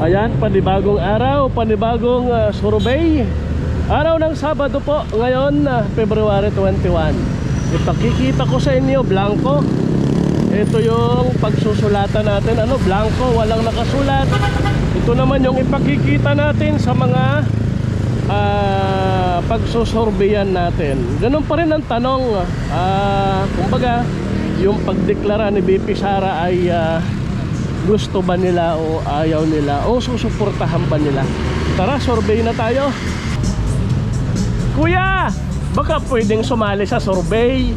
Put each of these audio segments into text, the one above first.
Ayan, panibagong araw, panibagong survey. Araw ng Sabado po, ngayon February 21. Ipakikita ko sa inyo, blanco. Ito yung pagsusulatan natin, blanco, walang nakasulat. Ito naman yung ipakikita natin sa mga pagsusurveyan natin. Ganun pa rin ang tanong. Kumbaga, yung pagdeklara ni BP Sara ay gusto ba nila o ayaw nila o susuportahan ba nila. Tara, survey na tayo. Kuya, baka pwedeng sumali sa survey.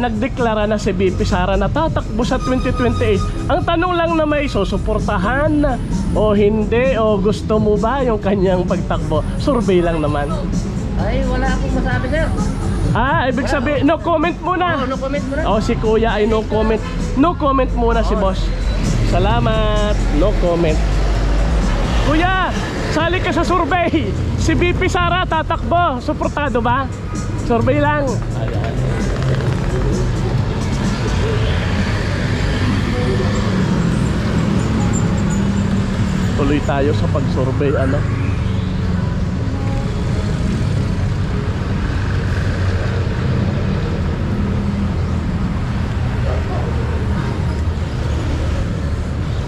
Nagdeklara na si BP Sara na tatakbo sa 2028. Ang tanong lang na may susuportahan o hindi, o gusto mo ba yung kanyang pagtakbo? Survey lang naman. Ay, wala akong masabi, sir. Ibig sabihin, no comment muna. No comment muna. Si kuya ay no comment. No comment muna si boss. Salamat, no comment. Kuya, sali ka sa survey. Si BP Sara tatakbo, suportado ba? Survey lang. Ayan. Tuloy tayo sa pag-survey,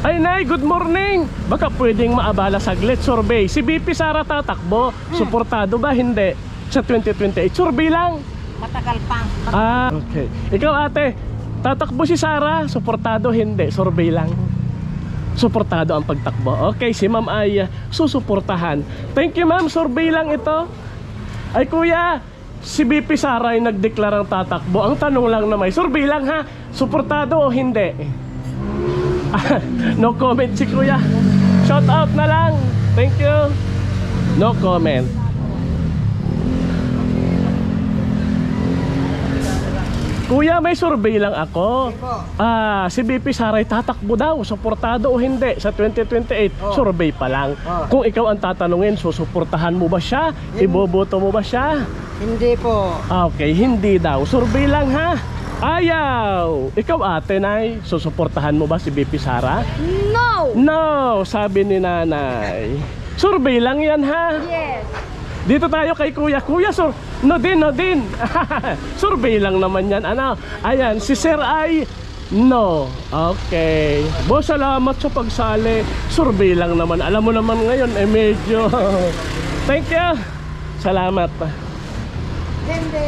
Ay, Nay, good morning. Baka pwedeng maabala saglit. Survey, si BP Sara tatakbo, suportado ba? Hindi. Sa 2028, survey lang. Matagal pa. Okay. Ikaw, ate, tatakbo si Sara, suportado? Hindi, survey lang. Suportado ang pagtakbo. Okay, si ma'am ay susuportahan. Thank you, ma'am, survey lang ito. Ay, kuya, si BP Sara ay nagdeklarang tatakbo. Ang tanong lang na may survey lang, ha? Suportado o hindi? No comment si kuya. Shout out na lang. Thank you. No comment. Kuya, may survey lang ako. Si BP Sara ay tatakbo daw, suportado o hindi sa 2028. Survey pa lang. Kung ikaw ang tatanungin, susuportahan mo ba siya? Iboboto mo ba siya? Hindi po. Okay, hindi daw. Survey lang, ha? Ayaw. Ikaw, ate, Nay, susuportahan mo ba si BP Sara? No! No, sabi ni nanay. Survey lang yan, ha? Yes. Dito tayo kay kuya. Kuya, no din. Survey lang naman yan. Ayan, si Sir ay no. Okay. Boss, salamat sa pagsali. Survey lang naman. Alam mo naman ngayon, medyo thank you. Salamat. Hindi.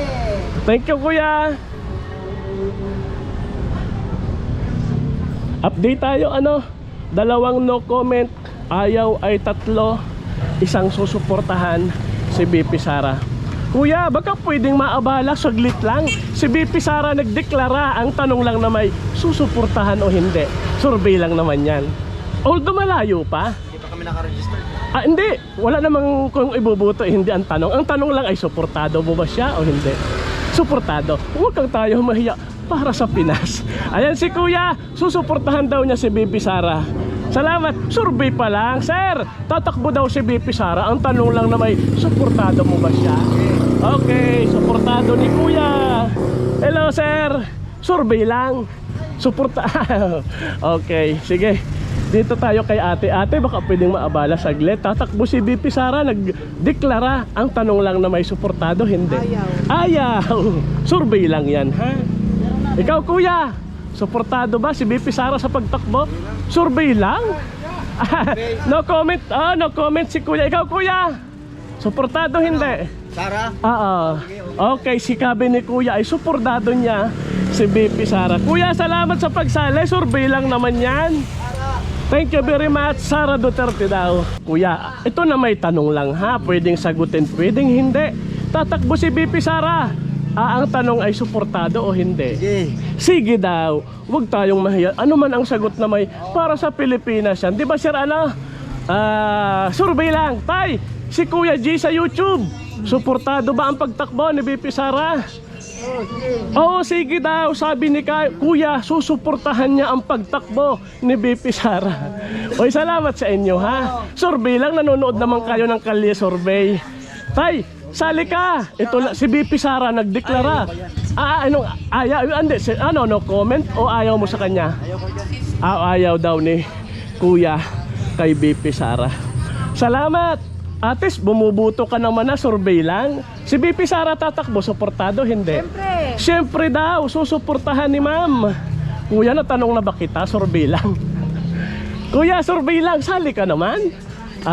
Thank you, kuya. Update tayo, dalawang no comment, ayaw ay 3, isang susuportahan, si BP Sara. Kuya, baka pwedeng maabala saglit lang. Si BP Sara nagdeklara, ang tanong lang na may susuportahan o hindi. Survey lang naman yan. Although malayo pa. Hindi pa kami nakaregister. Hindi, wala namang kung ibubuto, hindi ang tanong. Ang tanong lang ay suportado mo ba siya o hindi. Suportado. Huwag kang tayo mahiya para sa Pinas. Ayan si kuya, susuportahan daw niya si BP Sara. Salamat, survey pa lang. Sir, tatakbo daw si BP Sara. Ang tanong lang na may suportado mo ba siya? Okay, suportado ni kuya. Hello sir, survey lang. Okay, sige. Dito tayo kay ate. Ate, baka pwedeng maabala saglit. Tatakbo si BP Sara, nagdeklara. Ang tanong lang na may suportado, hindi. Ayaw. Survey lang yan, ha? Ikaw, kuya, suportado ba si BP Sara sa pagtakbo? Survey lang? No comment. No comment si kuya. Ikaw, kuya, suportado, hindi? Sara? Okay, si Kabe ni kuya ay suportado niya si BP Sara. Kuya, salamat sa pagsali. Survey lang naman yan. Thank you very much. Sara Duterte daw. Kuya, ito na may tanong lang, ha? Pwedeng sagutin, pwedeng hindi. Tatakbo si BP Sara. Ang tanong ay suportado o hindi? Sige daw. Huwag tayong mahiya. Ano man ang sagot na may para sa Pilipinas yan. Di ba sir, survey lang. Tay, si Kuya G sa YouTube, suportado ba ang pagtakbo ni BP Sara? Sige daw. Sabi ni kuya, susuportahan niya ang pagtakbo ni BP Sara. Oy, salamat sa inyo, ha? Survey lang, nanonood naman kayo ng Kalye Survey. Tay, sali ka. Ito si BP Sara nagdeklara. No comment o ayaw mo sa kanya? Ayaw daw ni kuya. kay BP Sara. Salamat. Atis, bumubuto ka naman na, survey lang. Si BP Sara tatakbo, suportado, hindi? Siyempre. Siyempre daw, susuportahan ni ma'am. Kuya, natanong na ba kita? Survey lang. Kuya, survey lang, sali ka naman.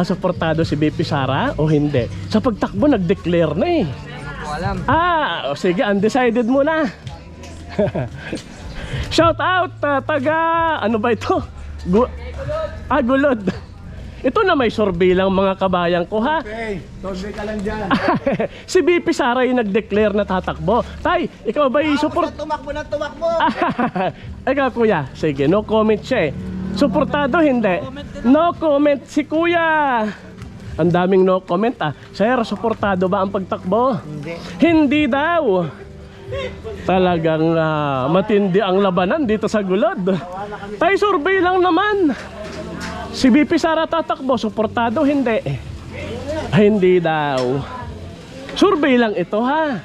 Suportado si BP Sara o hindi? Sa pagtakbo, nag-declare na eh. Walam. Sige, undecided muna. Shout out, taga, ano ba ito? Gulod. Ito na may survey lang mga kabayan ko ha. Okay, survey ka lang dyan. Si BP Sara yung nag-declare na tatakbo. Tay, ikaw ba i-support? Tumakbo na tumakbo. Ikaw kuya, sige, no comment siya eh. Suportado hindi? No comment si kuya. Ang daming no comment Sir, suportado ba ang pagtakbo? Hindi. Hindi daw. Talagang matindi ang labanan dito sa Gulod. Tay, survey lang naman. Si BP Sara tatakbo, suportado hindi? Hindi daw. Survey lang ito ha.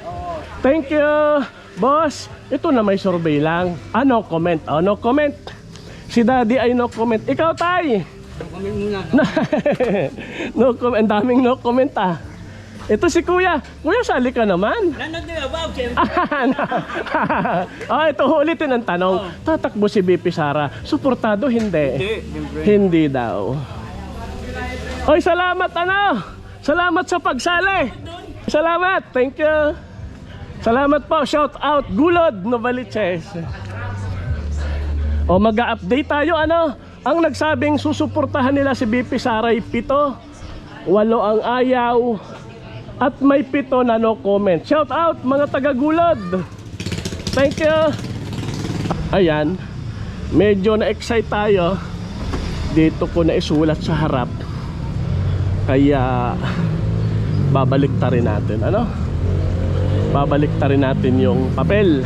Thank you, boss. Ito na may survey lang. No comment. No comment. Si Daddy ay no comment. Ikaw, Tay. Comment muna. No comment. Ang daming no comment Ito si Kuya. Kuya, sali ka naman. Nanood na ba? Ito ulitin ang tanong. Tatakbo si BP Sara. Suportado hindi? Hindi daw. Oy, salamat Salamat sa pagsali. Salamat. Thank you. Salamat po. Shout out Gulod, Novaliches. Mag-update tayo Ang nagsabing susuportahan nila si BP Sara ay 7, 8 ang ayaw, at may 7 na no comment. Shout out mga taga-Gulod. Thank you. Ayan, medyo na-excite tayo. Dito ko na isulat sa harap. Kaya babalik ta rin natin babalik ta rin natin yung papel.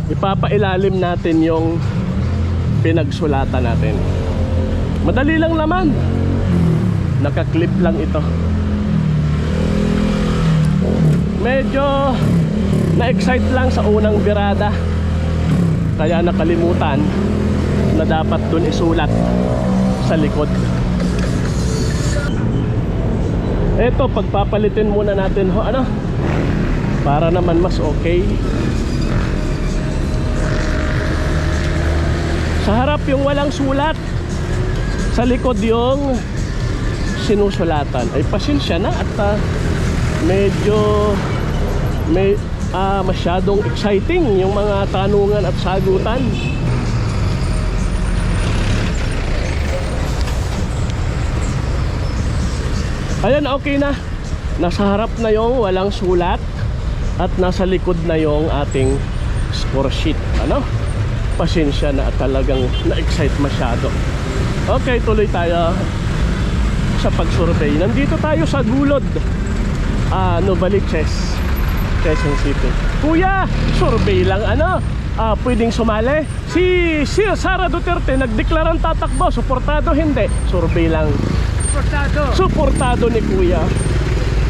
Ipapailalim natin yung pinagsulatan natin. Madali lang naman. Naka-clip lang ito. Medyo na-excite lang sa unang birada. Kaya nakalimutan na dapat dun isulat sa likod. Ito, pagpapalitin muna natin para naman mas okay. Sa harap yung walang sulat, sa likod yung sinusulatan. Ay pasensya na at medyo masyadong exciting yung mga tanungan at sagutan. Ayan, okay na. Nasa harap na yung walang sulat at nasa likod na yung ating score sheet. Pasensya na at talagang na-excite masyado. Okay, tuloy tayo sa pag-survey. Nandito tayo sa Gulod, Novaliches, Quezon City. Kuya, survey lang pwedeng sumali? Si Sara Duterte nagdeklarang tatakbo, suportado hindi? Survey lang. Suportado ni Kuya.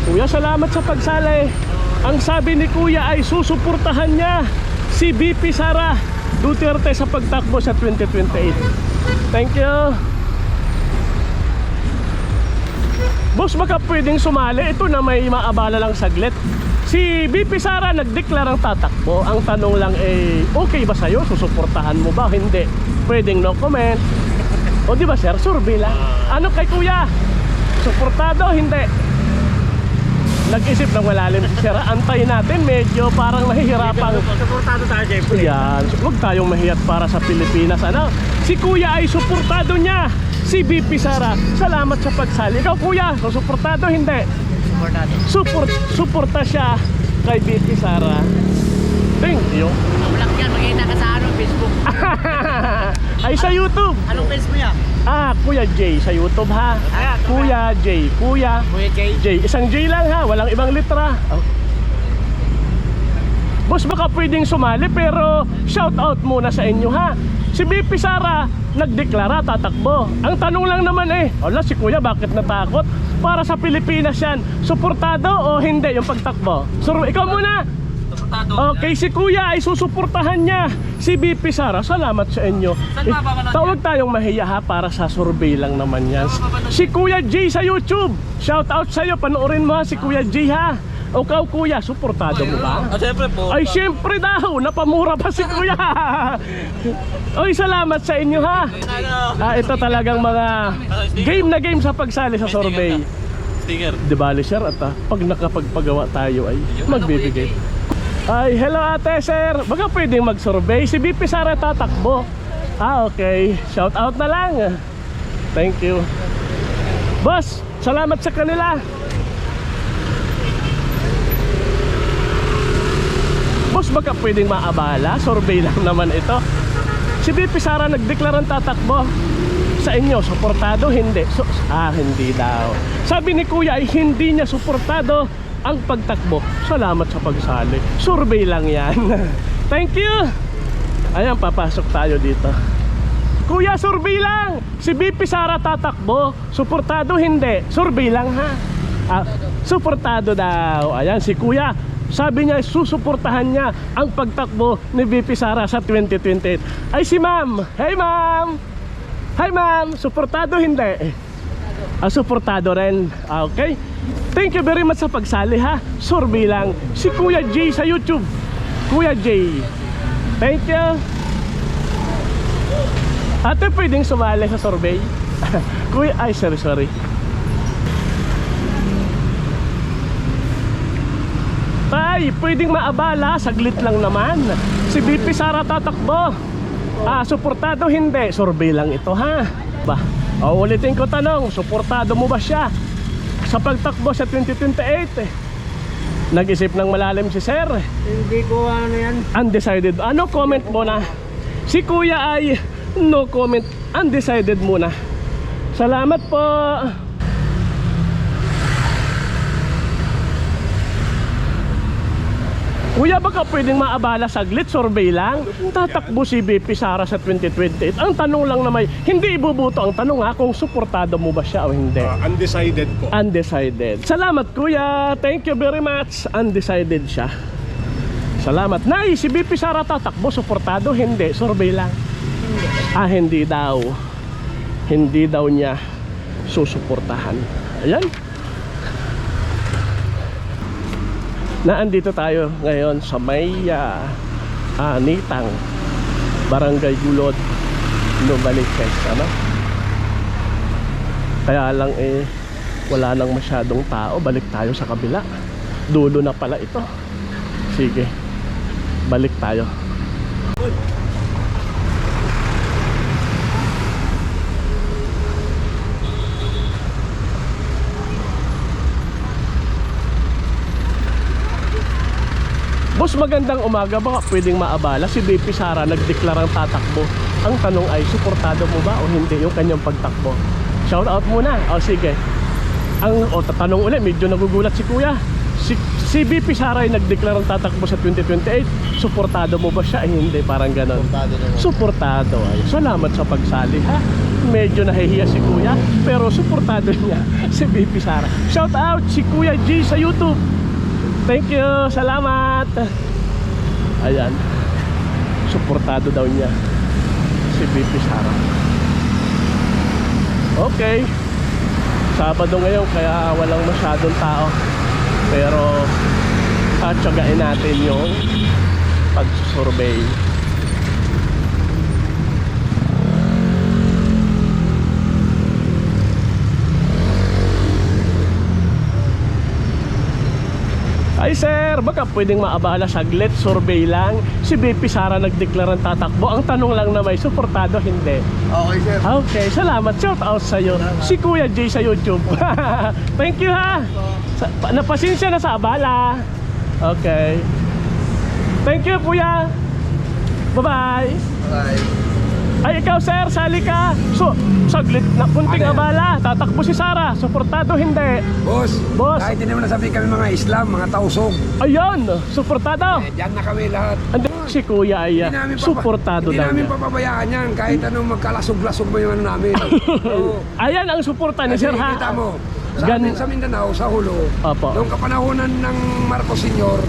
Kuya, salamat sa pagsali. Ang sabi ni Kuya ay susuportahan niya si BP Sara Duterte sa pagtakbo sa 2028. Thank you. Boss, baka pwedeng sumali. Ito na may maabala lang saglit. Si BP Sara nagdeklarang tatakbo. Ang tanong lang okay ba sa'yo? Susuportahan mo ba? Hindi. Pwedeng no comment. O di ba sir, survey lang. Kay Kuya? Suportado? Hindi. Nag-isip ng malalim si Sir. Antayin natin, medyo parang nahihirapan. Suportado tayo, Jeffrey. Yan, huwag tayong mahiyat para sa Pilipinas. Si Kuya ay suportado niya si BP Sara. Salamat sa pagsali. Ikaw Kuya, suportado? Hindi. Suportado. Suporta siya kay BP Sara. Thank you. Vlog yan, makita ka sa Facebook. Ay sa YouTube. Anong page mo yan? Kuya J sa YouTube ha. Kuya J. Kuya Jay. J. Isang J lang ha, walang ibang litra. Boss, baka pwedeng sumali pero shout out muna sa inyo ha. Si BP Sara nagdeklara tatakbo. Ang tanong lang naman si Kuya bakit natakot? Para sa Pilipinas yan, suportado o hindi yung pagtakbo? Ikaw muna. suportado. Okay, si Kuya ay susuportahan niya si BP Sara. Salamat sa inyo. Saan mapapanood Tawag tayong mahiya ha, para sa survey lang naman yan. Si Kuya J sa YouTube. Shout out sa iyo, panoorin mo ha, si Kuya J ha. O ikaw Kuya, suportado mo ba? Siyempre po. Ay syempre daw, napamura pa si Kuya. Oy, salamat sa inyo ha. Ito talagang mga game na game sa pagsali sa survey. Sticker. Di bali sir, at pag nakapagpagawa tayo ay magbibigay. Ay, hello ate sir, baka pwedeng mag-survey. Si BP Sara tatakbo. Okay, shout out na lang. Thank you. Boss, salamat sa kanila. Boss, baka pwedeng maabala. Survey lang naman ito. Si BP Sara nagdeklarang tatakbo. Sa inyo, suportado? Hindi. Hindi daw. Sabi ni Kuya ay hindi niya suportado ang pagtakbo. Salamat sa pagsali. Survey lang yan. Thank you. Ayan, papasok tayo dito. Kuya, survey lang. Si BP Sara tatakbo. Suportado? Hindi. Survey lang ha. Suportado daw. Ayan, si Kuya. Sabi niya susuportahan niya ang pagtakbo ni BP Sara sa 2028. Ay si ma'am. Hey ma'am. Hi ma'am. Suportado hindi? Suportado rin. Okay. Thank you very much sa pagsali ha. Survey lang. Si Kuya J sa YouTube. Kuya J. Thank you. Ate, pwedeng sumali sa survey? Kuya, ay sorry. Tay, pwedeng maabala, saglit lang naman. Si BP Sara tatakbo. Suportado hindi? Survey lang ito ha. Ulitin ko tanong, suportado mo ba siya sa pagtakbo sa 2028? Nag-isip ng malalim si sir. Hindi ko ano yan. Undecided. Ano comment mo na? Si Kuya ay no comment, undecided muna. Salamat po. Kuya, baka pwedeng maabala saglit, survey lang. Tatakbo si BP Sara sa 2028. Ang tanong lang naman, hindi ibubuto ang tanong ha, kung suportado mo ba siya o hindi. Undecided po. Undecided. Salamat Kuya, thank you very much. Undecided siya. Salamat. Nay, si BP Sara tatakbo, suportado? Hindi, survey lang. Hindi daw. Hindi daw niya susuportahan. Ayan. Naandito tayo ngayon sa may Nitang, Barangay Gulod, Novaliches, ano? Kaya lang wala nang masyadong tao. Balik tayo sa kabila. Dulo na pala ito. Sige, balik tayo. Boss, magandang umaga. Baka pwedeng maabala, si BP Sara nagdeklarang tatakbo. Ang tanong ay, suportado mo ba o hindi yung kanyang pagtakbo? Shout out muna. Sige. Tatanong ulit, medyo nagugulat si Kuya. Si BP Sara ay nagdeklarang tatakbo sa 2028. Suportado mo ba siya? Hindi, parang ganon. Suportado. Ay, salamat sa pagsali ha. Medyo nahihiya si Kuya, pero suportado niya si BP Sara. Shout out si Kuya G sa YouTube. Thank you, salamat. Ayan, suportado daw niya si BP Sara. Okay, Sabado ngayon kaya walang masyadong tao, pero tsagain natin yung pag-survey. Ay sir, baka pwedeng maabala saglit, survey lang. Si BP Sara nagdeklarang tatakbo. Ang tanong lang na may suportado, hindi. Okay, sir. Okay, salamat. Shout out sa'yo. Si Kuya J sa YouTube. Thank you ha. Napasensya na sa abala. Okay. Thank you Kuya. Bye-bye. Bye. Ay ikaw sir, sali ka. So, saglit na kunting abala. Tatakbo si Sara. Suportado, hindi. Boss, kahit hindi naman nasabi kami mga Islam, mga tausog. Ayun, suportado. Diyan na kami lahat. Andi, si Kuya ay suportado hindi daw namin niya. papabayaan yan kahit anong magkalasog-lasog mo yung ano namin. Oo. Ayan ang suporta ni Kasi Sir ha. kita mo, sa amin sa Mindanao, sa Hulo, Opo. noong kapanahonan ng Marcos Sr.,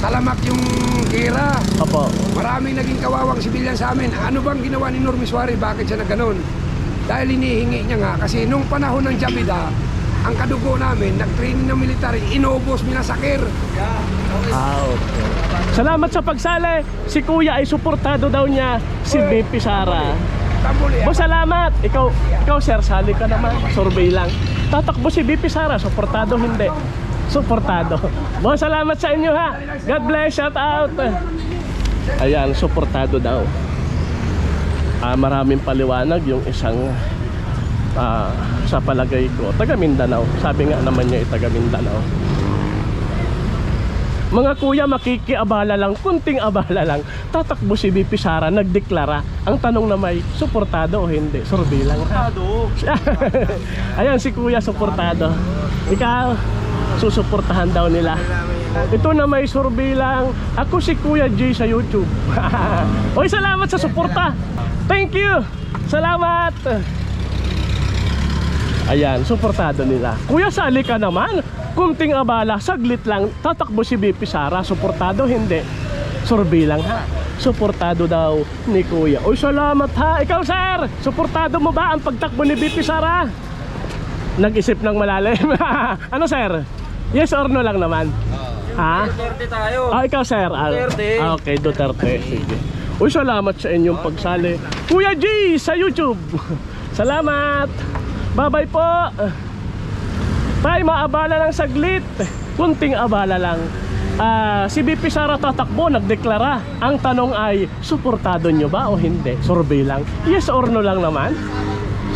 talamak yung gira. Opo. Maraming naging kawawang sibilyan sa amin. Ano bang ginawa ni Normis Suarez? Bakit siya nagganon? Dahil inihingi niya nga, kasi nung panahon ng Jabida, ang kadugo namin, nag-training ng military, inubos, minasakir. Okay. Salamat sa pagsali. Si Kuya ay suportado daw niya si BP Sara. Tambuli, Boss, salamat. Ikaw sir, sali ka naman. Survey lang. Tatakbo si BP Sara, suportado hindi. Suportado. Boss, salamat sa inyo ha. God bless, shout out. Ayan, suportado daw. Maraming paliwanag yung isang sa palagay ko, taga Mindanao. Sabi nga naman niya taga Mindanao. Mga kuya, makikiabala lang, kunting abala lang. Tatakbo si BP Sara, nagdeklara. Ang tanong na may, suportado o hindi? Survey lang. Suportado. Ayan, si kuya, suportado. Ikaw, susuportahan daw nila. Ito na may survey lang. Ako si Kuya J sa YouTube. Oy, salamat sa suporta. Thank you. Salamat. Ayan, suportado nila. Kuya, sali ka naman. Kunting abala, saglit lang. Tatakbo si BP Sara, suportado hindi. Survey lang ha. Suportado daw ni Kuya. Oy, salamat ha. Ikaw sir, suportado mo ba ang pagtakbo ni BP Sara? Nag-isip ng malalim. Ano sir? Yes or no lang naman? Ha? Duterte tayo. Ikaw sir. Duterte. Okay, Duterte. Sige. Uy, salamat sa inyong pagsali. Kuya G sa YouTube. Salamat. Bye-bye po. Tay, maabala lang saglit. Kunting abala lang. Si BP Sara tatakbo, nagdeklara. Ang tanong ay, suportado nyo ba o hindi? Survey lang. Yes or no lang naman?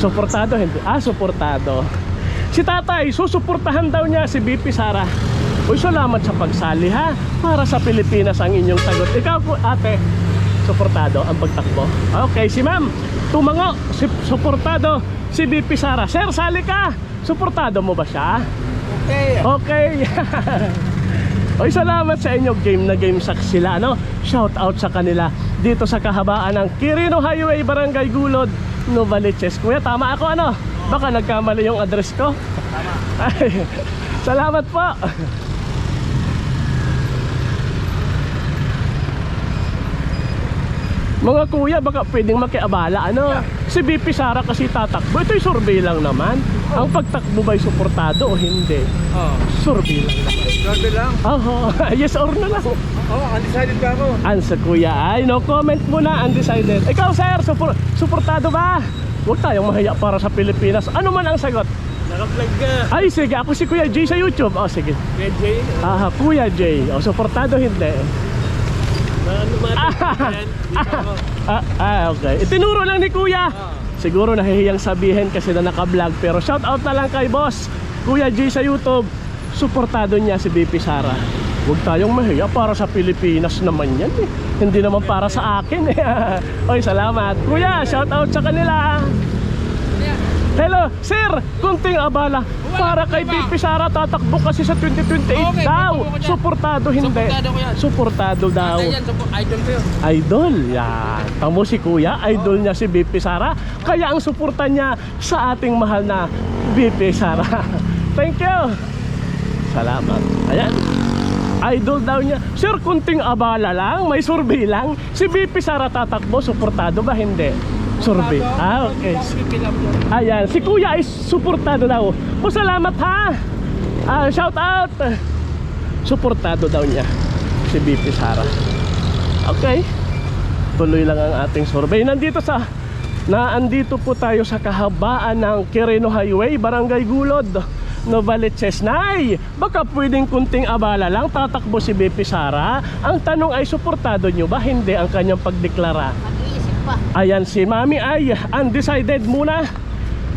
Suportado, hindi? Suportado. Si tatay, susuportahan daw niya si BP Sara. Uy, salamat sa pagsali ha. Para sa Pilipinas ang inyong sagot. Ikaw po ate, suportado ang pagtakbo. Okay, si ma'am, tumango, suportado si BP Sara. Sir, sali ka. Suportado mo ba siya? Okay. Okay. Oy, salamat sa inyo. Game na game sax sila, no? Shout out sa kanila dito sa kahabaan ng Quirino Highway, Barangay Gulod, Novaliches. Kuya, tama ako ano? Baka nagkamali yung address ko. Tama. Ay, salamat po. Mga kuya, baka pwedeng makiabala ano? Si BP Sara kasi tatakbo. Ito'y survey lang naman. Ang pagtakbo ba'y suportado o hindi? Survey lang naman. Duterte lang. Yes or no lang. Undecided ka ako. Answer kuya ay no comment muna, undecided. Ikaw sir, suportado ba? Huwag tayong mahiya para sa Pilipinas. Ano man ang sagot? Naka-vlog ka. Ay sige, ako si Kuya J sa YouTube. Sige. Kuya J. Kuya J. Suportado hindi. Okay. Itinuro lang ni Kuya. Siguro nahihiyang sabihin kasi na naka-vlog. Pero shout out na lang kay boss Kuya J sa YouTube. Suportado niya si BP Sara. Huwag tayong mahiya, para sa Pilipinas naman yan eh. Hindi naman para sa akin eh. Oy, salamat Kuya, shout out sa kanila. Hello, sir, kunting abala. Para kay BP Sara, tatakbo kasi sa 2028 daw. Suportado hindi. Suportado ko yan. Suportado daw. Idol ko yun. Idol, yan. Tamo si Kuya, idol niya si BP Sara. Kaya ang suporta niya sa ating mahal na BP Sara. Thank you. Salamat. Ayan. Idol daw niya. Sir, kunting abala lang, may survey lang. Si BP Sara tatakbo, suportado ba hindi? Survey. Okay. Ayan, si Kuya ay suportado daw. Salamat ha. Shout out. Suportado daw niya si BP Sara. Okay. Tuloy lang ang ating survey. Naandito po tayo sa kahabaan ng Quirino Highway, Barangay Gulod, Novaliches. Nay, baka pwedeng kunting abala lang, tatakbo si BP Sara. Ang tanong ay, suportado nyo ba hindi ang kanyang pagdeklara? Ayan, si Mami ay undecided muna.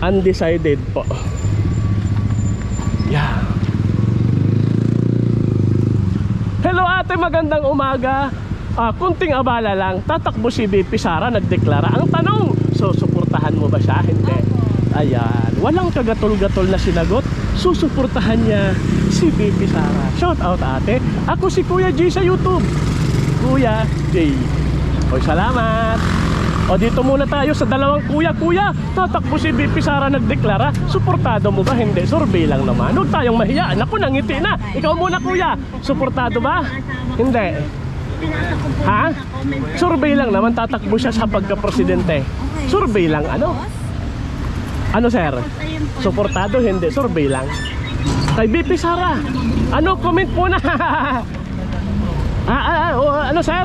Undecided po. Yeah. Hello ate, magandang umaga. Kunting abala lang, tatakbo si BP Sara, nagdeklara. Ang tanong, susuportahan mo ba siya? Hindi. Ayan, walang kagatol-gatol na sinagot. Susuportahan niya si BP Sara. Shout out ate. Ako si Kuya J sa YouTube. Kuya J. Oy, salamat. O dito muna tayo sa dalawang kuya. Kuya, tatakbo si BP Sara nagdeklara. Suportado mo ba? Hindi, survey lang naman. Huwag tayong mahiya. Naku, nangiti na. Ikaw muna kuya, suportado ba? Hindi. Ha? Survey lang naman, tatakbo siya sa pagka-presidente. Survey lang, ano? Ano sir? Suportado? Hindi, survey lang. Kay BP Sara, ano, comment muna. Ano sir?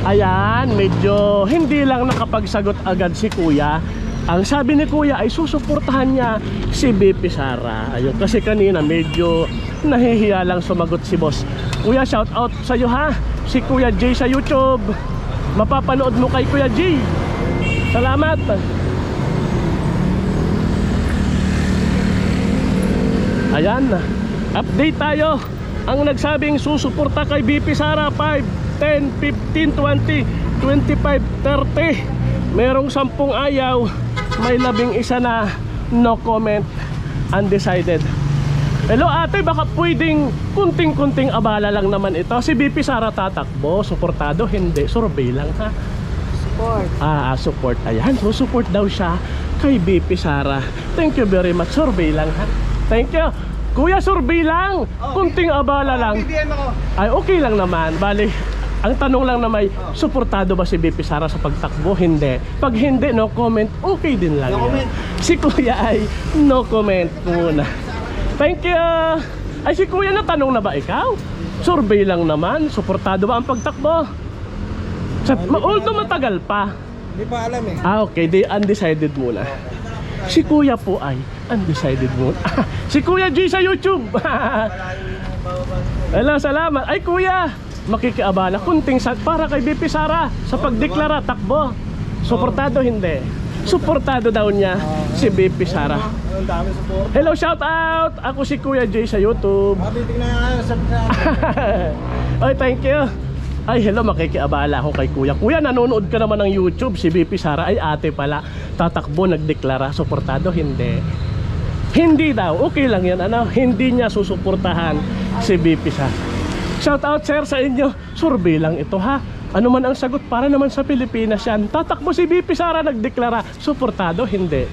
Ayan, medyo hindi lang nakapagsagot agad si kuya. Ang sabi ni kuya ay susuportahan niya si BP Sara. Ayun, kasi kanina medyo nahihiya lang sumagot si boss. Kuya, shout out sa iyo ha. Si Kuya Jay sa YouTube. Mapapanood mo kay Kuya Jay. Salamat. Ayan, update tayo. Ang nagsabing susuporta kay BP Sara 5, 10, 15, 20, 25, 30. Merong 10 ayaw, may 11 na no comment, undecided. Hello ate, baka pwedeng kunting-kunting abala lang naman ito. Si BP Sara tatakbo, suportado? Hindi, survey lang ha. Support. Support. Ayan, support daw siya kay BP Sara. Thank you very much, survey lang ha. Thank you. Kuya, survey lang. Kunting abala lang. Ay, okay lang naman. Bali, ang tanong lang na may suportado ba si BP Sara sa pagtakbo? Hindi. Pag hindi, no comment. Okay din lang yan. Si Kuya ay no comment muna. Thank you. Ay, si Kuya, natanong na ba ikaw? Survey lang naman. Suportado ba ang pagtakbo? Although matagal pa. Hindi pa alam eh. Okay, di undecided muna. Si Kuya po ay undecided muna. Si Kuya G sa YouTube. Hello, salamat. Ay Kuya, makikiabala kunting para kay BP Sara sa pagdeklara takbo. Suportado? Hindi. Suportado daw niya si BP Sara. Ang dami support. Hello, shout out. Ako si Kuya J sa YouTube. Titignan nga sa Ay, thank you. Ay, hello, makikiabala ako kay Kuya. Kuya, nanonood ka naman ng YouTube. Si BP Sara ay ate pala. Tatakbo, nagdeklara. Suportado? Hindi. Hindi daw. Okay lang yan. Ano? Hindi niya susuportahan si BP Sara. Shout out sir sa inyo. Survey lang ito ha. Ano man ang sagot para naman sa Pilipinas yan. Tatakbo si BP Sara nagdeklara. Suportado? Hindi.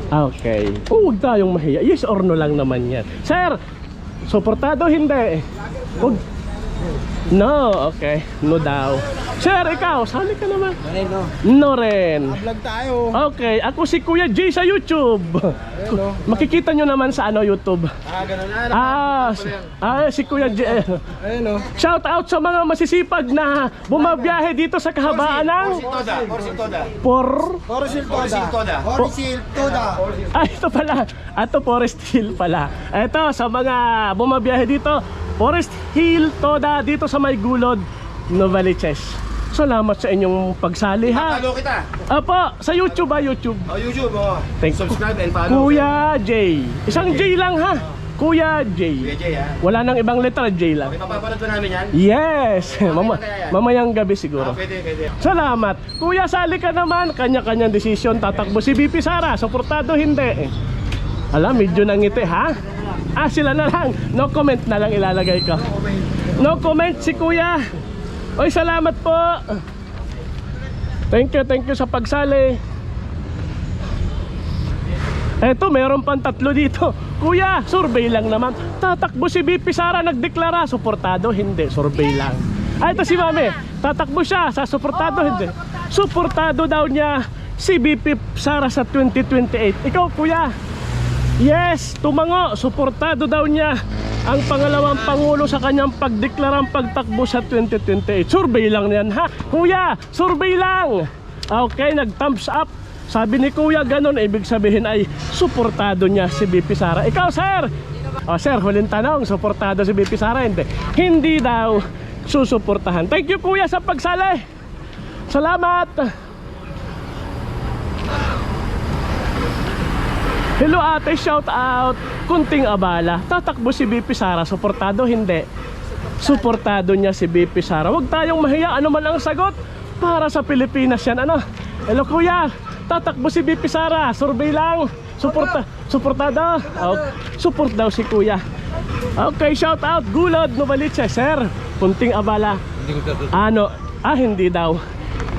Okay. Huwag tayong mahiya. Yes or no lang naman yan. Sir, suportado? Hindi. Huwag. No, okay. No daw. Sir, ikaw, sali ka naman. no. No rin. Vlog tayo. Okay, ako si Kuya J sa YouTube. Ayun, Makikita nyo naman sa YouTube. Ganun Si Kuya J. Ayun o. Shout out sa mga masisipag na bumabiyahe dito sa kahabaan ng ito pala. Ito Forest Hill pala. Ito sa mga bumabiyahe dito, Forest Hill Toda dito sa May Gulod, Novaliches. Salamat sa inyong pagsali ha. Follow kita. Apo, sa YouTube YouTube. YouTube Thank you. Subscribe and follow. Kuya J. Isang J lang ha. Kuya J. Jay ha. Wala nang ibang letra, J lang. Okay, mapapanood ba namin yan? Yes. Mamayang gabi siguro. Pwede. Salamat. Kuya, sali ka naman. Kanya-kanyang desisyon. Tatakbo si BP Sara. Suportado? Hindi. Alam, medyo nangiti ha. Sila na lang. No comment na lang ilalagay ko. No comment si Kuya. Oy, salamat po. Thank you sa pagsali. Eto, meron pang 3 dito. Kuya, survey lang naman. Tatakbo si BP Sara nagdeklara. Suportado? Hindi. Survey lang. Ito si Mami. Tatakbo siya sa suportado? Hindi. Suportado daw niya si BP Sara sa 2028. Ikaw Kuya? Yes, tumango. Suportado daw niya ang pangalawang pangulo sa kanyang pagdeklarang pagtakbo sa 2028. Survey lang yan ha. Kuya, survey lang. Okay, nag-thumbs up. Sabi ni Kuya ganon, ibig sabihin ay suportado niya si BP Sara. Ikaw sir? Sir, huling tanong, suportado si BP Sara? Hindi. Hindi daw susuportahan. Thank you Kuya sa pagsali. Salamat. Hello ate, shout out. Kunting abala. Tatakbo si BP Sara. Suportado? Hindi. Suportado niya si BP Sara. Huwag tayong mahiya. Ano man ang sagot para sa Pilipinas yan. Ano? Hello Kuya. Tatakbo si BP Sara. Survey lang. Suportado? Support daw si Kuya. Okay, shout out. Gulod, Novaliches. Sir, kunting abala. Ano? Hindi daw.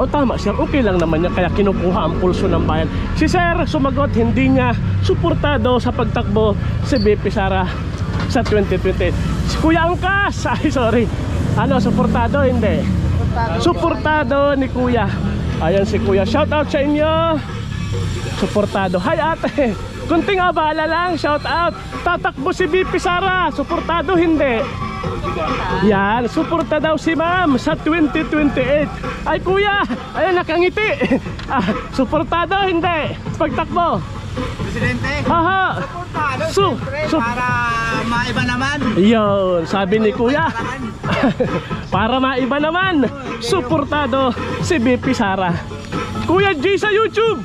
O tama sir, okay lang naman yan, kaya kinukuha ang pulso ng bayan. Si sir sumagot, hindi niya suportado sa pagtakbo si BP Sara sa 2020. Si Kuya Angkas, ay sorry, ano, suportado? Hindi, suportado ni Kuya. Ayan si Kuya, shout out sa inyo. Suportado. Hi ate, kunting abala lang, shout out. Tatakbo si BP Sara, suportado? Hindi. Yan, suporta daw si ma'am sa 2028. Ay kuya, ayan nakangiti. Suportado? Hindi. Pagtakbo Presidente, haha. suportado Su- siyempre su- para maiba naman. Yun, sabi ni kuya. Para maiba naman, suportado si BP Sara. Kuya J sa YouTube,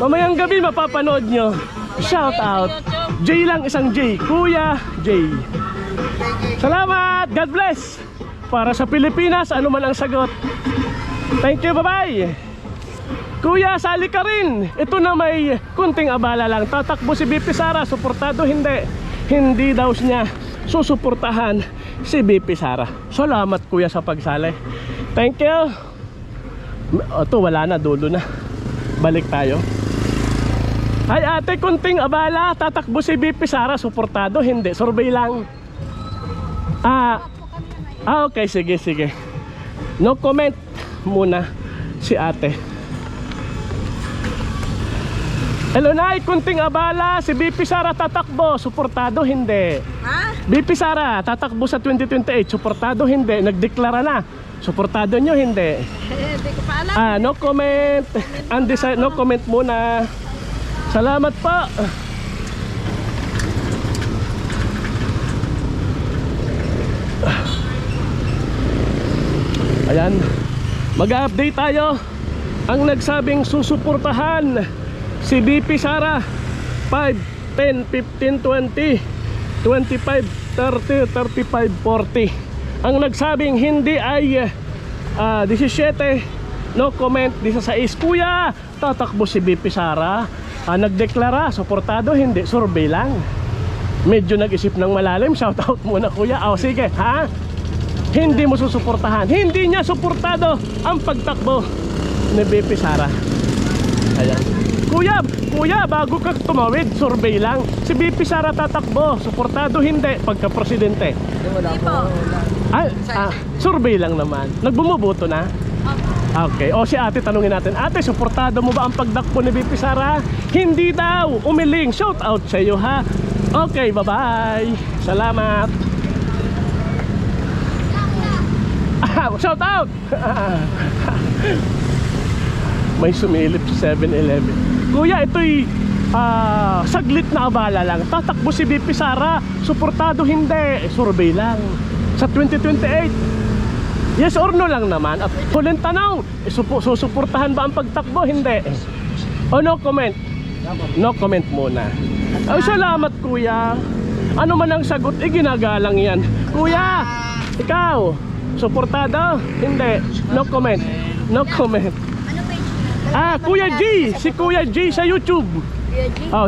mamayang gabi mapapanood nyo. Shout out J lang, isang J, Kuya J. Salamat, God bless. Para sa Pilipinas, ano man ang sagot. Thank you, bye-bye. Kuya, sali ka rin. Ito na may kunting abala lang. Tatakbo si BP Sara, suportado? Hindi. Hindi daw niya susuportahan si BP Sara. Salamat kuya sa pagsali. Thank you. Ito wala na, dulo na. Balik tayo. Ay ate, kunting abala. Tatakbo si BP Sara, suportado? Hindi. Survey lang. Okay, sige, sige. No comment muna si ate. Hello Nay, kunting abala. Si BP Sara tatakbo, suportado? Hindi. BP Sara tatakbo sa 2028, suportado? Hindi. Nagdeklara na, suportado nyo? Hindi. Hindi ko pa alam. No comment. Undecided, no comment muna. Salamat po. Ayan, mag-update tayo. Ang nagsabing susuportahan si BP Sara 5, 10, 15, 20, 25, 30, 35, 40. Ang nagsabing hindi ay 17, no comment. 16, kuya, tatakbo si BP Sara. Nagdeklara, suportado? Hindi, survey lang. Medyo nag-isip ng malalim. Shout out muna kuya. Sige, ha? Hindi mo susuportahan, hindi niya suportado ang pagtakbo ni BP Sara. Ayan. Kuya, bago ka tumawid, survey lang. Si BP Sara tatakbo, suportado? Hindi, pagka-presidente. Hindi po. Survey lang naman. Nagbumuboto na? Okay, o si ate, tanungin natin. Ate, suportado mo ba ang pagtakbo ni BP Sara? Hindi daw, umiling. Shout out sa iyo, ha? Okay, bye-bye. Salamat. Shout out. May sumilip sa 7-Eleven. Kuya, ito'y saglit na abala lang. Tatakbo si BP Sara, suportado? Hindi, survey lang. Sa 2028, yes or no lang naman. At huling tanong, susuportahan ba ang pagtakbo? Hindi. O no comment? No comment muna. Salamat kuya. Ano man ang sagot, ginagalang yan. Kuya, ikaw, suportado? Hindi. No comment. No comment. Kuya G. Si Kuya G sa YouTube.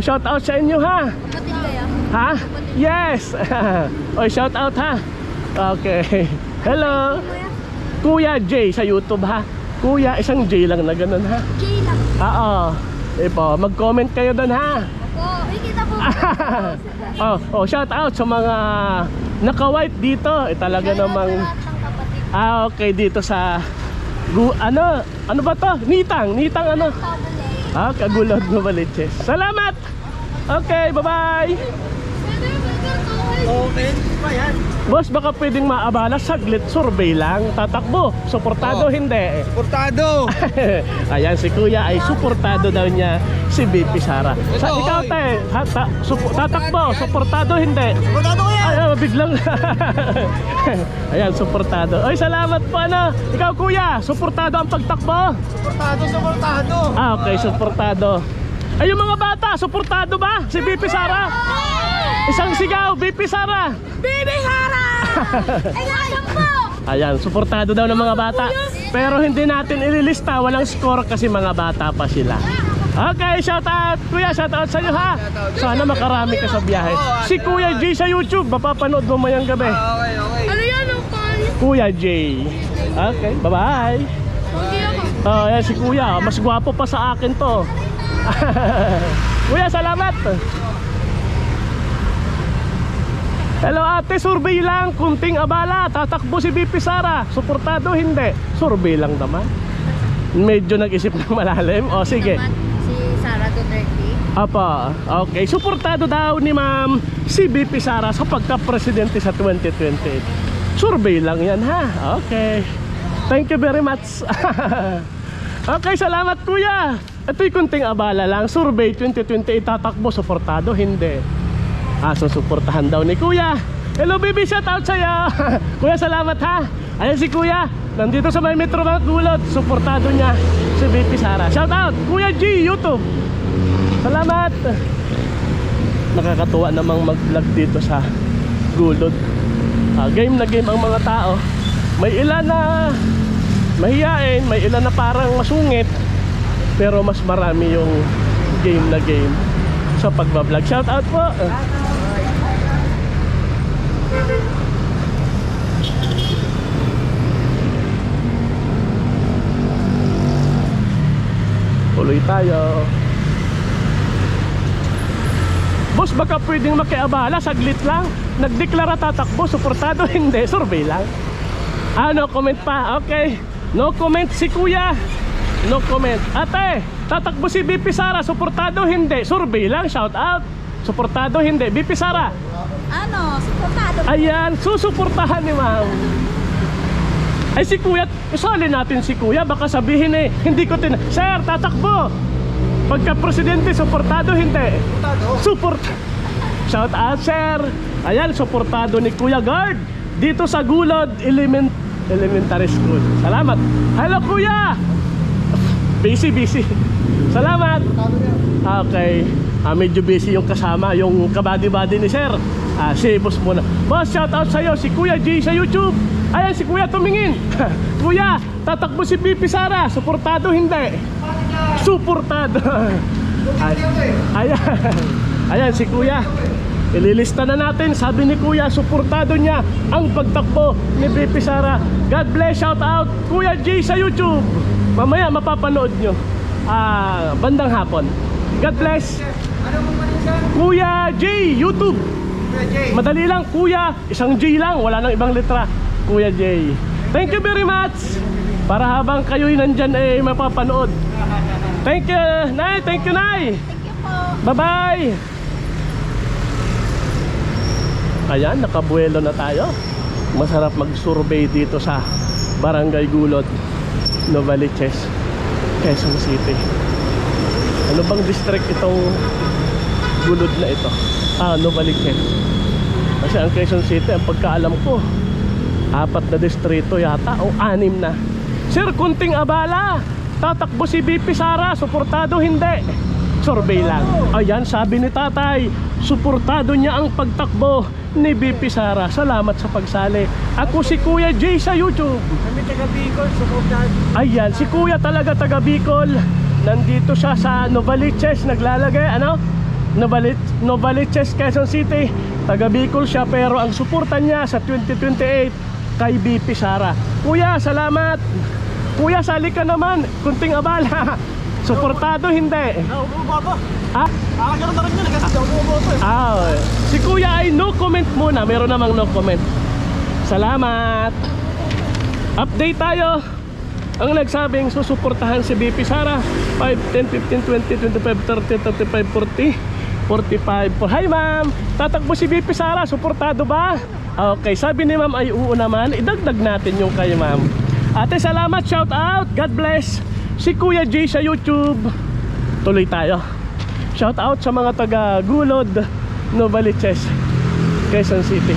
Shout out sa inyo, ha? Kapatid kayo? Ha? Yes. Shout out, ha? Okay. Hello. Kuya J sa YouTube, ha? Kuya, isang J lang na ganun, ha? J lang. Mag-comment kayo doon, ha? Opo. Kita po. Shout out sa mga naka-white dito. Talaga namang Lahat ng kapatid. okay, dito sa ano ba to? Nitang ano? Kagulad Novaliches. Salamat. Okay, bye-bye. Okay, pa yan. Boss, baka pwedeng maabala, saglit, survey lang. Tatakbo, suportado? Hindi. Suportado. Ayan, si kuya ay suportado daw niya si BP Sara. Ikaw te, tatakbo, suportado? Hindi. Suportado ko yan. Biglang ayan, suportado. Salamat po. Ikaw kuya, suportado ang pagtakbo? Suportado. Okay, suportado. Yung mga bata, suportado ba si BP Sara? Isang sigaw, BP Sara. Baby Sara! Ayan po! Ayan, suportado daw ng mga bata. Pero hindi natin ililista, walang score kasi mga bata pa sila. Okay, shout out. Kuya, shout out sa iyo, ha? Sana makarami ka sa biyahe. Si Kuya J sa YouTube, mapapanood mo mayang gabi. Okay. Ano yan ang pan? Kuya J. Okay, bye-bye. Hindi ako. Oh, yan si Kuya. Mas gwapo pa sa akin to. Kuya, salamat. Hello ate, survey lang. Kunting abala. Tatakbo si BP Sara. Suportado, hindi. Survey lang naman. Medyo nag-isip ng malalim. O, sige. Si Sara Duterte. Apa, okay. Suportado daw ni ma'am si BP Sara sa pagka-presidente sa 2028. Survey lang yan ha. Okay. Thank you very much. Okay, salamat kuya. Ito'y kunting abala lang. Survey 2028 tatakbo, suportado, hindi. Susuportahan daw ni kuya. Hello baby, shout out sa'yo. Kuya, salamat ha. Ayan si kuya. Nandito sa may Metro Bank Gulod. Suportado niya si BP Sara. Shout out, Kuya G, YouTube. Salamat. Nakakatuwa namang mag-vlog dito sa Gulod. Game na game ang mga tao. May ilan na mahiyain, may ilan na parang masungit, pero mas marami yung game na game sa pagbablog. Shout out po. Tuloy tayo. Boss, baka pwedeng makiabala, saglit lang. Nagdeklara tatakbo, suportado, hindi, survey lang. No comment pa, okay. No comment si kuya. No comment. Ate, tatakbo si BP Sara, suportado, hindi, survey lang, shout out. Suportado, hindi, BP Sara. Suportado. Ayan, susuportahan ni ma'am. Ay si kuya, isali natin si kuya. Baka sabihin hindi ko Sir, tatakbo. Pagka-presidente, suportado, hindi. Support. Shout out, sir. Ayan, suportado ni Kuya Guard dito sa Gulod Elementary School. Salamat. Hello, kuya. Busy. Salamat. Okay. Medyo busy yung kasama, yung kabady-bady ni sir. Si boss muna. Boss, shout out sa'yo, si Kuya G sa YouTube. Ayan, si kuya tumingin. Kuya, tatakbo si BP Sara. Suportado, hindi. Suportado. Ayan si kuya. Ililista na natin. Sabi ni kuya, suportado niya ang pagtakbo ni BP Sara. God bless, shout out Kuya G sa YouTube. Mamaya mapapanood nyo bandang hapon. God bless. Kuya J YouTube. Madali lang kuya, isang J lang, wala nang ibang letra. Kuya J. Thank you very much. Para habang kayo'y nandyan mapapanood. Thank you, Nay. Thank you, Nay. Thank you po. Bye-bye. Ayan, nakabuelo na tayo. Masarap mag-survey dito sa Barangay Gulod, Novaliches, Quezon City. Ano bang district itong Gulod na ito? Novaliches. Kasi ang Quezon City, ang pagkaalam ko, 4 na distrito yata o 6 na. Sir, kunting abala. Tatakbo si BP Sara, suportado, hindi. Survey lang. Ayan, sabi ni tatay, suportado niya ang pagtakbo ni BP Sara. Salamat sa pagsali. Ako si Kuya J sa YouTube. Kami taga Bicol, suportado. Ayan, si Kuya talaga taga Bicol. Nandito siya sa Novaliches, naglalagay, Novaliches, Quezon City. Taga Bicol siya, pero ang suporta niya sa 2028 kay BP Sara. Kuya, salamat. Kuya, sali ka naman. Kunting abala. Suportado, hindi. Nauubo ako. Nakakaroon na rin yun kasi nauubo ako Si kuya ay no comment muna. Meron namang no comment. Salamat. Update tayo. Ang nagsabing susuportahan si BP Sara 5, 10, 15, 20, 25, 30, 35, 40, 45. Hi ma'am, tatakbo si BP Sara, suportado ba? Okay, sabi ni ma'am ay oo naman. Idagdag natin yung kay ma'am. Ate, salamat, shout out, God bless. Si Kuya J sa YouTube. Tuloy tayo. Shout out sa mga taga Gulod, Novaliches, Quezon City.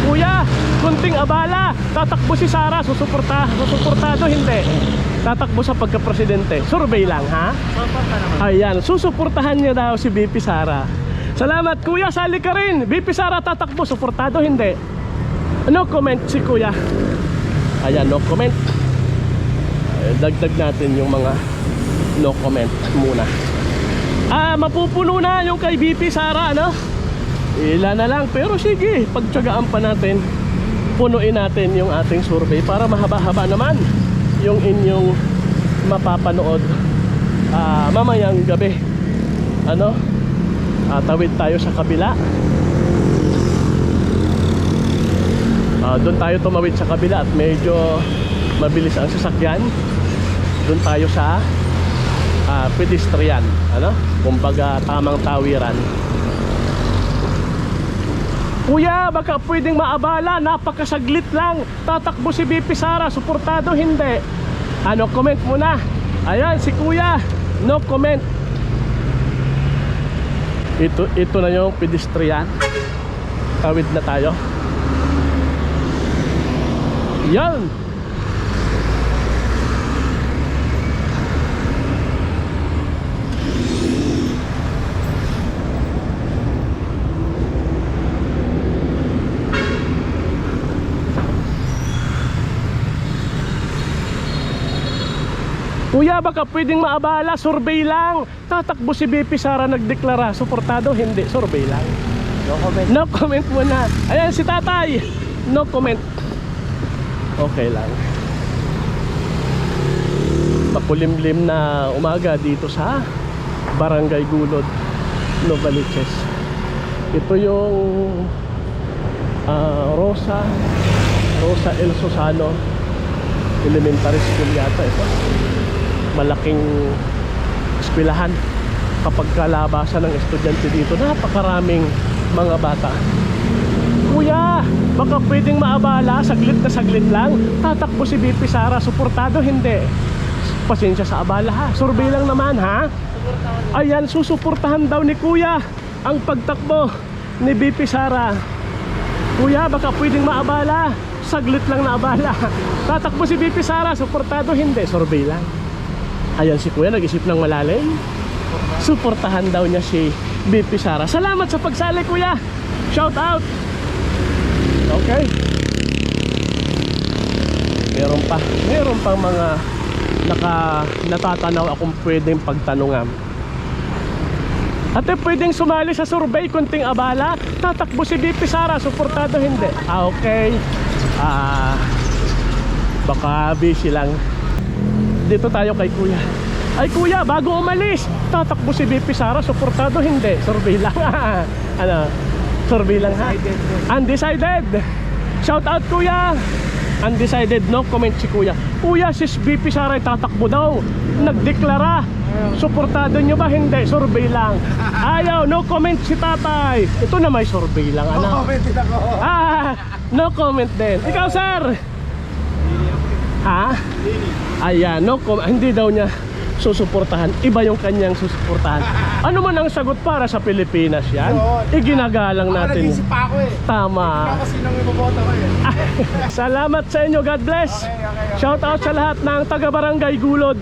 Kuya, kunting abala. Tatakbo si Sara, susuportado, hindi. Tatakbo sa pagka-presidente. Survey lang, ha? Ayan, susuportahan niya daw si BP Sara. Salamat, kuya, sali ka rin. BP Sara tatakbo, suportado, hindi. No comment si kuya. Ayan, no comment. Dagdag natin yung mga no comment muna. Mapupuno na yung kay BP Sara, ano? Ilan na lang, pero sige, pagtsagaan pa natin punuin natin yung ating survey para mahaba-haba naman yung inyong mapapanood mamayang gabi. Ano? Tawid tayo sa kabila. Doon tayo tumawid sa kabila at medyo mabilis ang sasakyan. Doon tayo sa pedestrian, ano? Kumbaga tamang tawiran. Kuya, baka pwedeng maabala, napakasaglit lang. Tatakbo si BP Sara, suportado hindi. Ano, comment muna. Ayan, si Kuya, no comment. Ito na yung pedestrian. Tawid na tayo. Yan. Kuya, baka pwedeng maabala, survey lang. Tatakbo si BP Sara, nagdeklara, suportado hindi, survey lang. No comment. No comment muna. Ayan si tatay, no comment. Okay lang. Makulimlim na umaga dito sa Barangay Gulod, Novaliches. Ito yung Rosa El Susano Elementary School yata ito. Malaking eskwelahan. Kapag kalabasan ng estudyante dito, napakaraming mga bata. Kuya, baka pwedeng maabala, saglit na saglit lang. Tatakbo si BP Sara, suportado hindi. Pasensya sa abala ha, survey lang naman ha. Ayan, susuportahan daw ni Kuya ang pagtakbo ni BP Sara. Kuya, baka pwedeng maabala, saglit lang na abala. Tatakbo si BP Sara, suportado hindi, survey lang. Ayan si Kuya, nag-isip ng malalim. Suportahan daw niya si BP Sara. Salamat sa pagsali, Kuya. Shout out. Okay. Meron pang mga natatanaw akong pwedeng pagtanungan. Ate, pwedeng sumali sa survey, kunting abala. Tatakbo si BP Sara, suportado hindi. Okay. Baka busy lang. Dito tayo kay Kuya. Ay Kuya, bago umalis, tatakbo si BP Sara, suportado hindi, survey lang. Ano? Survey lang ha. Undecided. Shout out Kuya. Undecided, no comment si Kuya. Kuya, si BP Sara ay tatakbo daw, nagdeklara. Suportado nyo ba? Hindi, survey lang. Ayaw, no comment si tatay. Ito na may survey lang. Ano? No comment din ako. No comment din. Ikaw sir? Ha? Ayan, no comment. Hindi daw niya susuportahan. Iba yung kanyang susuportahan. Ano man ang sagot para sa Pilipinas yan? Iginagalang natin. Nag-isip pa ako eh. Tama. Ako sinong iboboto ko eh. Salamat sa inyo. God bless. Shout out sa lahat ng taga Barangay Gulod,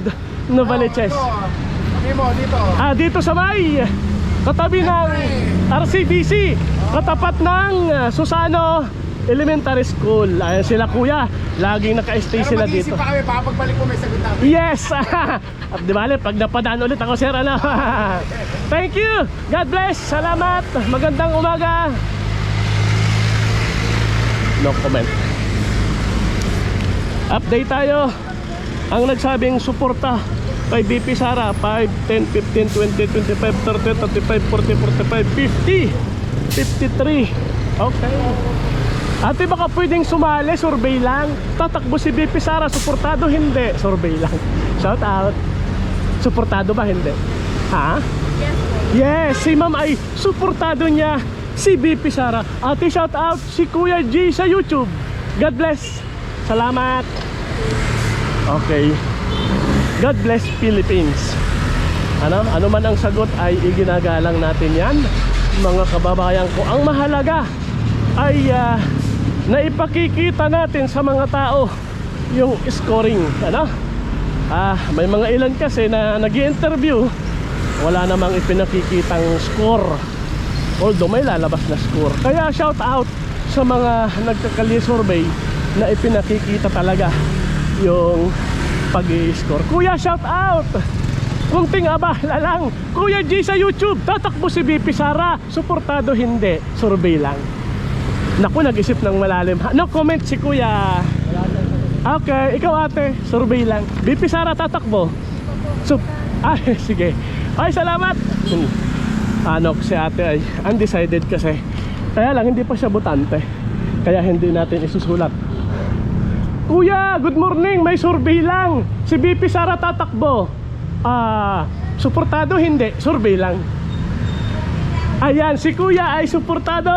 Novaliches. Dito. Dito sa may katabi ng RCBC, katapat ng Susano Elementary School. Ayan sila Kuya, laging naka-stay sila dito. Pero mag-isip pa kami, baka pagbalik ko may sagot namin. Yes! Di bale, pag napadaan ulit ako sir, ano? Thank you! God bless! Salamat! Magandang umaga! No comment. Update tayo. Ang nagsabing suporta kay BP Sara 5, 10, 15, 20, 25, 30, 35, 40, 45, 50, 53. Okay. Ate, baka pwedeng sumali, survey lang. Tatakbo si BP Sara, suportado hindi, survey lang. Shout out. Suportado ba? Hindi. Ha? Yes, si ma'am ay suportado niya si BP Sara. Ate, shout out si Kuya G sa YouTube. God bless. Salamat. Okay. God bless Philippines. Ano man ang sagot ay iginagalang natin yan, mga kababayan ko. Ang mahalaga ay naipakikita natin sa mga tao yung scoring. May mga ilan kasi na nag-i-interview, wala namang ipinakikitang score, although may lalabas na score. Kaya shout out sa mga nagkakali survey na ipinakikita talaga yung pag-i-score. Kuya, shout out. Kunting abala lang. Kuya G sa YouTube, tatakbo si BP Sara, suportado hindi, survey lang. Naku, nag-isip ng malalim. No comment si kuya. Okay, ikaw ate, survey lang. BP Sara tatakbo. Ay, sige. Ay, salamat. Ano, si ate ay undecided kasi. Kaya lang, hindi pa siya butante. Kaya hindi natin isusulat. Kuya, good morning. May survey lang. Si BP Sara tatakbo. Suportado hindi, survey lang. Ayan, si kuya ay suportado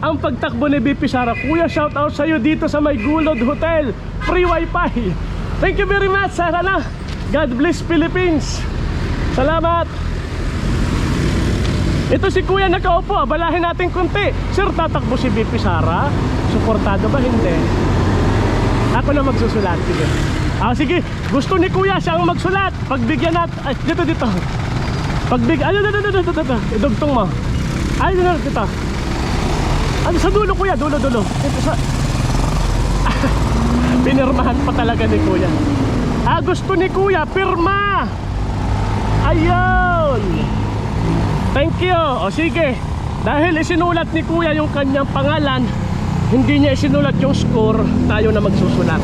ang pagtakbo ni BP Sara. Kuya, shout out sa iyo dito sa May Gulod Hotel. Free wifi. Thank you very much, Sara na. God bless Philippines. Salamat. Ito si kuya nakaupo, abalahin natin konti. Sir, tatakbo si BP Sara? Suportado ba? Hindi. Ako na magsusulat, sige. Sige, gusto ni kuya siya ang magsulat. Pagbigyan natin, ay, dito. Pagbigyan, dito. Idugtong mo. Ay, dito. Ano sa dulo kuya, dulo. Ito sa... Pinirmahan pa talaga ni kuya. Gusto ni kuya, pirma. Ayun. Thank you. O sige, dahil isinulat ni kuya yung kanyang pangalan, hindi niya isinulat yung score, tayo na magsusulat.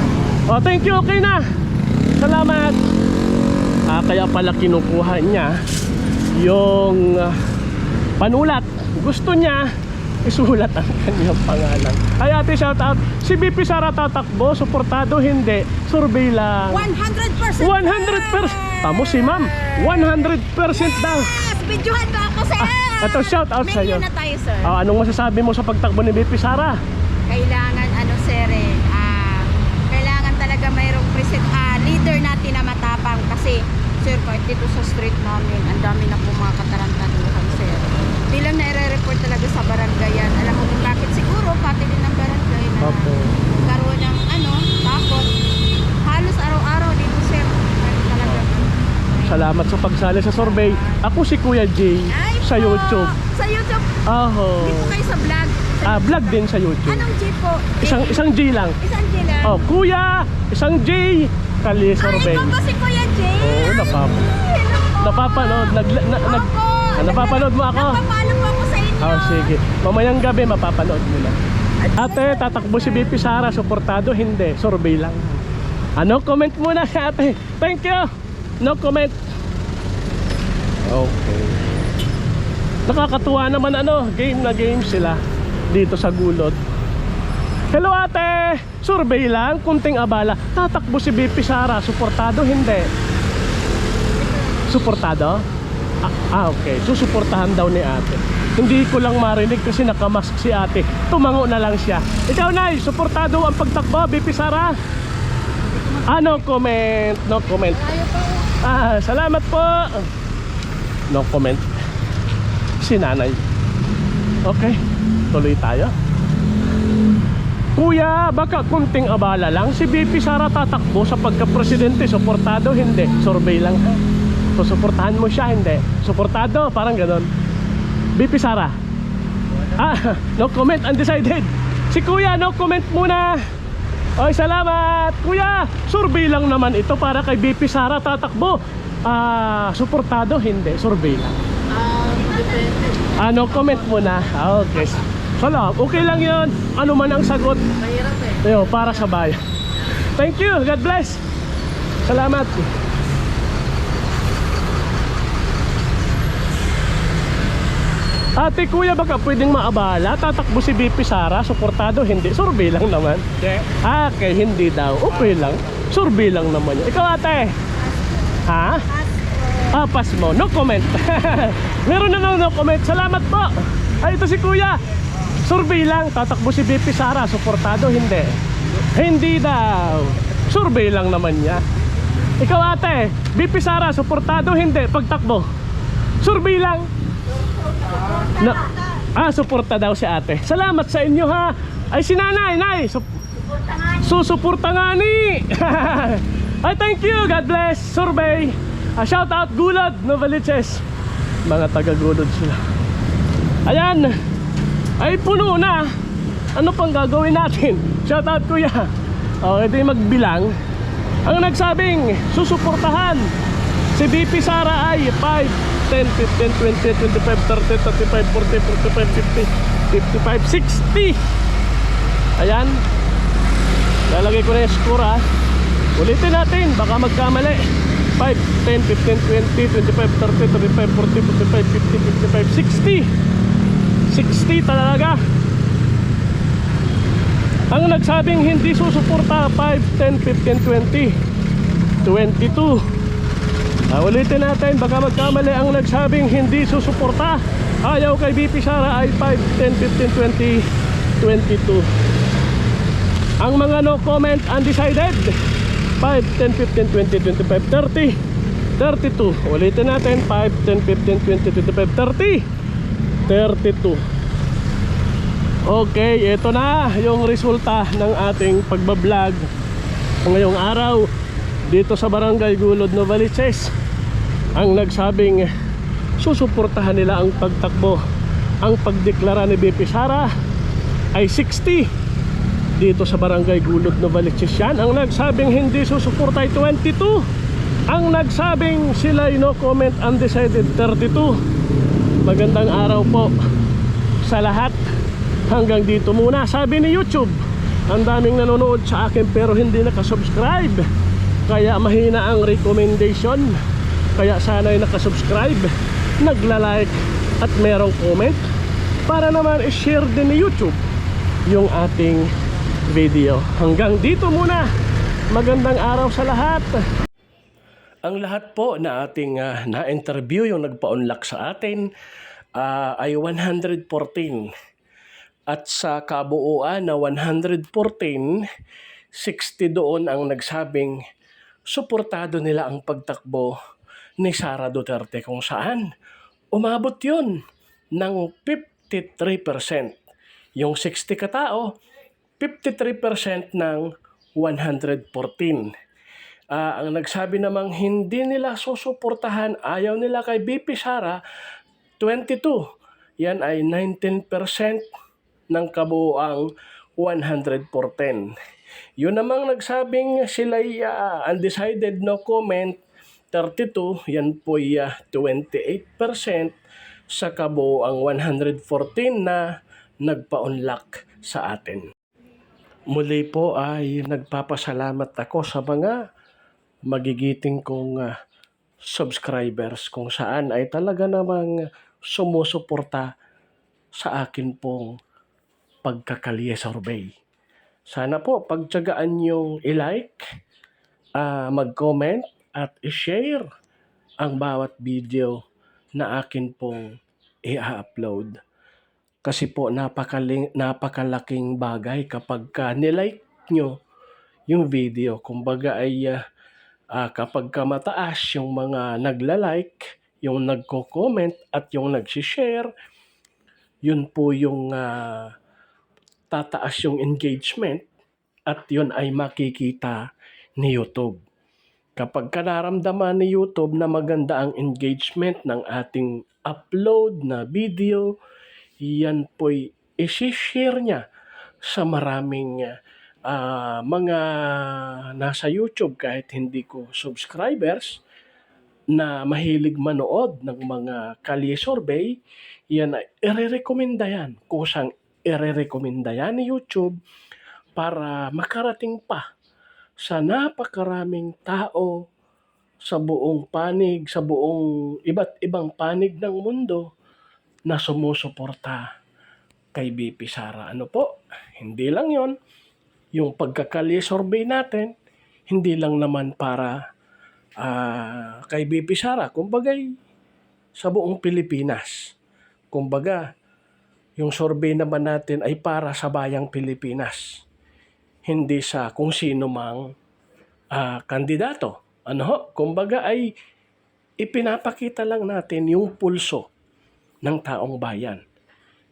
O thank you, okay na. Salamat. Kaya pala kinukuha niya yung panulat. Gusto niya isulat ang kanyang pangalan. Ay ate, shout out. Si BP Sara tatakbo, suportado hindi, survey lang. 100%! 100%. Tamo si ma'am, 100% daw. Yes! Videohan ba ako, sir? Ito, shout out sa iyo. Million na tayo, sir. Anong masasabi mo sa pagtakbo ni BP Sara? Kailangan, sir, kailangan talaga mayroong leader natin na matapang kasi, sir, kahit dito sa street namin, ang dami na po mga katarantaduhan, sir. Di lang na-report talaga sa barangay yan. Alam mo kung bakit siguro, pati din ng barangay na Opo. karoon ng takot. Halos araw-araw dito, sir. Talaga. Salamat sa pagsali sa survey. Ako si Kuya Jay Ay, sa po. YouTube. Sa YouTube? Aho. Di po kayo sa vlog? Vlog din sa YouTube. Anong G po? Isang J lang. Isang G lang? Oh, Kuya, isang J kali survey. Ikaw ba si Kuya J? Oo, napapanood. Napapanood mo ako? Napapalo po ako sa inyo. Sige. Mamayang gabi mapapanood mo na. Ate, tatakbo si BP Sara, suportado hindi, survey lang. Ano, comment muna si ate. Thank you. No comment. Okay. Nakakatuwa naman game na game sila dito sa Gulod. Hello ate, survey lang, kunting abala. Tatakbo si BP Sara, suportado hindi. Suportado? Okay, susuportahan daw ni ate. Hindi ko lang marinig kasi nakamask si ate. Tumango na lang siya. Ikaw Nay, suportado ang pagtakbo BP Sara? No comment. No comment. Salamat po. No comment. Si nanay. Okay, tuloy tayo. Kuya, baka kunting abala lang. Si BP Sara tatakbo sa pagka-presidente. Suportado hindi, survey lang. So suportahan mo siya hindi, suportado, parang ganon. BP Sara? No comment, undecided. Si kuya, no comment muna. Oy, salamat. Kuya, survey lang naman ito para kay BP Sara tatakbo. Suportado hindi, survey lang. No comment muna. Okay. Salam, okay lang yun. Ano man ang sagot. Mahirap para sa bayan. Thank you, God bless. Salamat. Ate, kuya, baka pwedeng maabala? Tatakbo si BP Sara, suportado hindi, survey lang naman. Okay, hindi daw, okay lang, survey lang naman yun. Ikaw ate? Ha? Pas mo, no comment. Meron na no comment, salamat po. Ito si kuya, survey lang, tatakbo si BP Sara, suportado hindi. Hindi daw, survey lang naman niya. Ikaw ate, BP Sara, suportado hindi, pagtakbo, survey lang. Suporta daw si ate. Salamat sa inyo ha. Ay si nanay, susuporta nga ni. Ay thank you, God bless. Survey. Shout out Gulod, Novaliches. Mga taga Gulod sila. Ayan. Ay puno na. Ano pang gagawin natin? Shout out kuya. Ito yung magbilang. Ang nagsabing susuportahan si BP Sara ay 5, 10, 15, 20, 25, 30, 35, 40, 45, 50, 55, 60. Ayan. Lalagay ko na yung score ha. Ulitin natin, baka magkamali. 5, 10, 15, 20, 25, 30, 35, 40, 45, 50, 55, 60. 60 talaga. Ang nagsabing hindi susuporta, 5, 10, 15, 20, 22. Ulitin natin, baka magkamali. Ang nagsabing hindi susuporta, ayaw kay BP Sara ay 5, 10, 15, 20, 22. Ang mga no comment, undecided, 5, 10, 15, 20, 25, 30, 32. Ulitin natin, 5, 10, 15, 20, 25, 30, 32. Okay, ito na yung resulta ng ating pagbablog ngayong araw dito sa Barangay Gulod, Novaliches. Ang nagsabing susuportahan nila ang pagtakbo, ang pagdeklara ni BP Sara ay 60 dito sa Barangay Gulod, Novaliches yan. Ang nagsabing hindi susuporta ay 22. Ang nagsabing sila no comment, undecided, 32. Magandang araw po sa lahat. Hanggang dito muna. Sabi ni YouTube, ang daming nanonood sa akin pero hindi nakasubscribe, kaya mahina ang recommendation. Kaya sana'y nakasubscribe, nagla-like at merong comment para naman i-share din ni YouTube yung ating video. Hanggang dito muna. Magandang araw sa lahat. Ang lahat po na ating na-interview, yung nagpa-unlock sa atin, ay 114. At sa kabuuan na 114, 60 doon ang nagsabing suportado nila ang pagtakbo ni Sara Duterte, kung saan umabot yun ng 53%. Yung 60 katao, 53% ng 114. Ang nagsabi namang hindi nila susuportahan, ayaw nila kay BP Sara, 22. Yan ay 19% ng kabuuang 114. Yun namang nagsabing sila'y undecided, no comment, 32. Yan po'y 28% sa kabuuang 114 na nagpa-unlock sa atin. Muli po ay nagpapasalamat ako sa mga magigiting kong subscribers, kung saan ay talaga namang sumusuporta sa akin pong pagkakalye survey. Sana po pagtiyagaan yung i-like, mag-comment at i-share ang bawat video na akin pong i-upload. Kasi po napakalaking bagay kapag nilike nyo yung video. Kumbaga ay kapag mataas yung mga nagla-like, yung nagko-comment at yung nag-share, yun po yung tataas yung engagement at yun ay makikita ni YouTube. Kapag naramdaman ni YouTube na maganda ang engagement ng ating upload na video, yan po'y isi-share niya sa maraming mga nasa YouTube kahit hindi ko subscribers na mahilig manood ng mga kalye survey. Yan ay i-recommenda yan. Kusang i-recommenda yan ni YouTube para makarating pa sa napakaraming tao sa buong panig, sa buong iba't ibang panig ng mundo na sumusuporta kay BP Sara. Ano po? Hindi lang yon. Yung pagkakalye survey natin, hindi lang naman para kay BP Sara. Kumbagay, sa buong Pilipinas. Kumbaga, yung survey naman natin ay para sa bayang Pilipinas. Hindi sa kung sino mang kandidato. Ano ho? Kumbaga ay ipinapakita lang natin yung pulso ng taong bayan.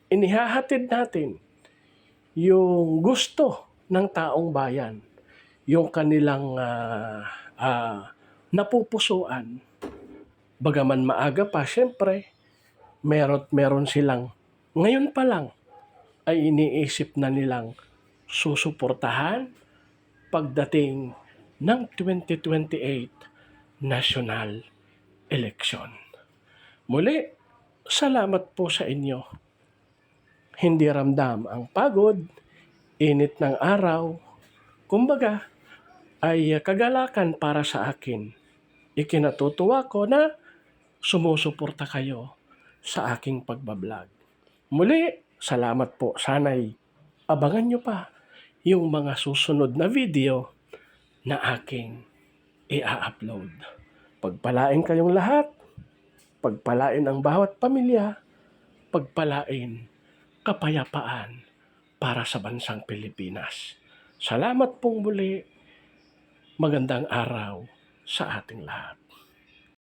Inihahatid natin yung gusto ng taong bayan, yung kanilang napupusuan. Bagaman maaga pa, syempre, meron silang, ngayon pa lang, ay iniisip na nilang susuportahan pagdating ng 2028 national election. Muli, salamat po sa inyo. Hindi ramdam ang pagod, init ng araw, kumbaga, ay kagalakan para sa akin. Ikinatutuwa ko na sumusuporta kayo sa aking pagbablog. Muli, salamat po. Sana'y abangan nyo pa yung mga susunod na video na aking i-upload. Pagpalain kayong lahat, pagpalain ang bawat pamilya, pagpalain kapayapaan para sa bansang Pilipinas. Salamat pong muli. Magandang araw sa ating lahat.